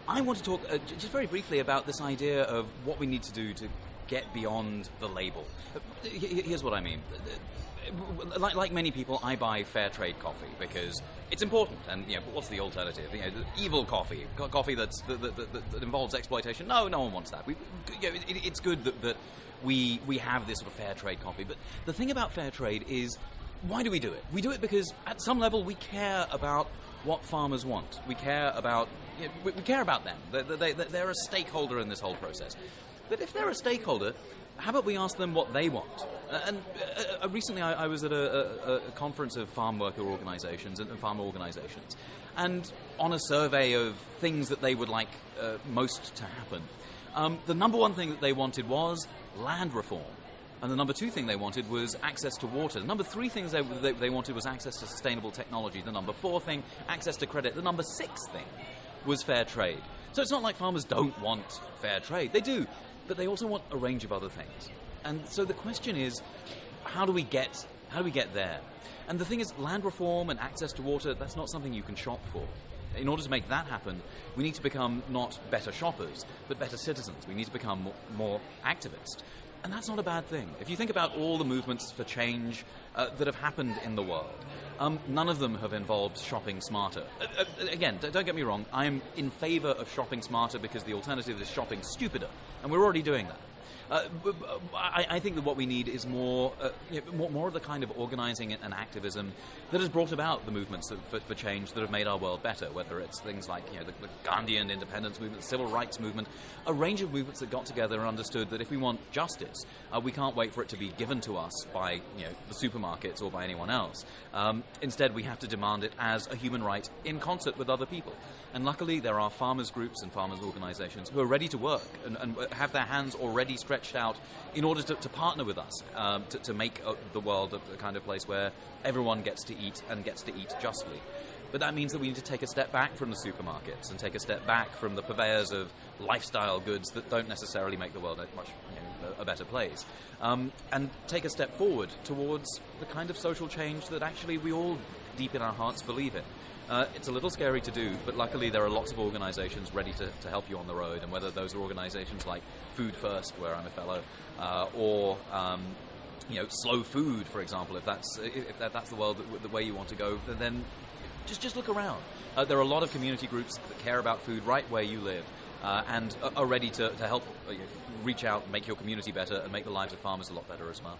I want to talk just very briefly about this idea of what we need to do to get beyond the label. Here's what I mean. Like many people, I buy fair trade coffee because it's important. And what's the alternative? The evil coffee that involves exploitation. No one wants that. It's good that we have this sort of fair trade coffee. But the thing about fair trade is, why do we do it? We do it because at some level we care about what farmers want. We care about them. They're a stakeholder in this whole process. But if they're a stakeholder, how about we ask them what they want? And recently I was at a conference of farm worker organizations and farmer organizations, and on a survey of things that they would like most to happen, the number one thing that they wanted was land reform. And the number two thing they wanted was access to water. The number three things they wanted was access to sustainable technology. The number four thing, access to credit. The number six thing was fair trade. So it's not like farmers don't want fair trade. They do, but they also want a range of other things. And so the question is, how do we get there? And the thing is, land reform and access to water, that's not something you can shop for. In order to make that happen, we need to become not better shoppers, but better citizens. We need to become more activists. And that's not a bad thing. If you think about all the movements for change that have happened in the world, none of them have involved shopping smarter. Again, don't get me wrong, I am in favor of shopping smarter because the alternative is shopping stupider, and we're already doing that. I think that what we need is more of the kind of organising and activism that has brought about the movements for change that have made our world better, whether it's things like the Gandhian independence movement, the civil rights movement, a range of movements that got together and understood that if we want justice, we can't wait for it to be given to us by the supermarkets or by anyone else. Instead, we have to demand it as a human right in concert with other people. And luckily, there are farmers' groups and farmers' organisations who are ready to work and have their hands already stretched out in order to partner with us to make the world a kind of place where everyone gets to eat and gets to eat justly. But that means that we need to take a step back from the supermarkets and take a step back from the purveyors of lifestyle goods that don't necessarily make the world a better place, and take a step forward towards the kind of social change that actually we all deep in our hearts believe in. It's a little scary to do, but luckily there are lots of organisations ready to help you on the road, and whether those are organisations like Food First, where I'm a fellow, or Slow Food, for example, if that's the world the way you want to go, then just look around. There are a lot of community groups that care about food right where you live, and are ready to help reach out, make your community better, and make the lives of farmers a lot better as well.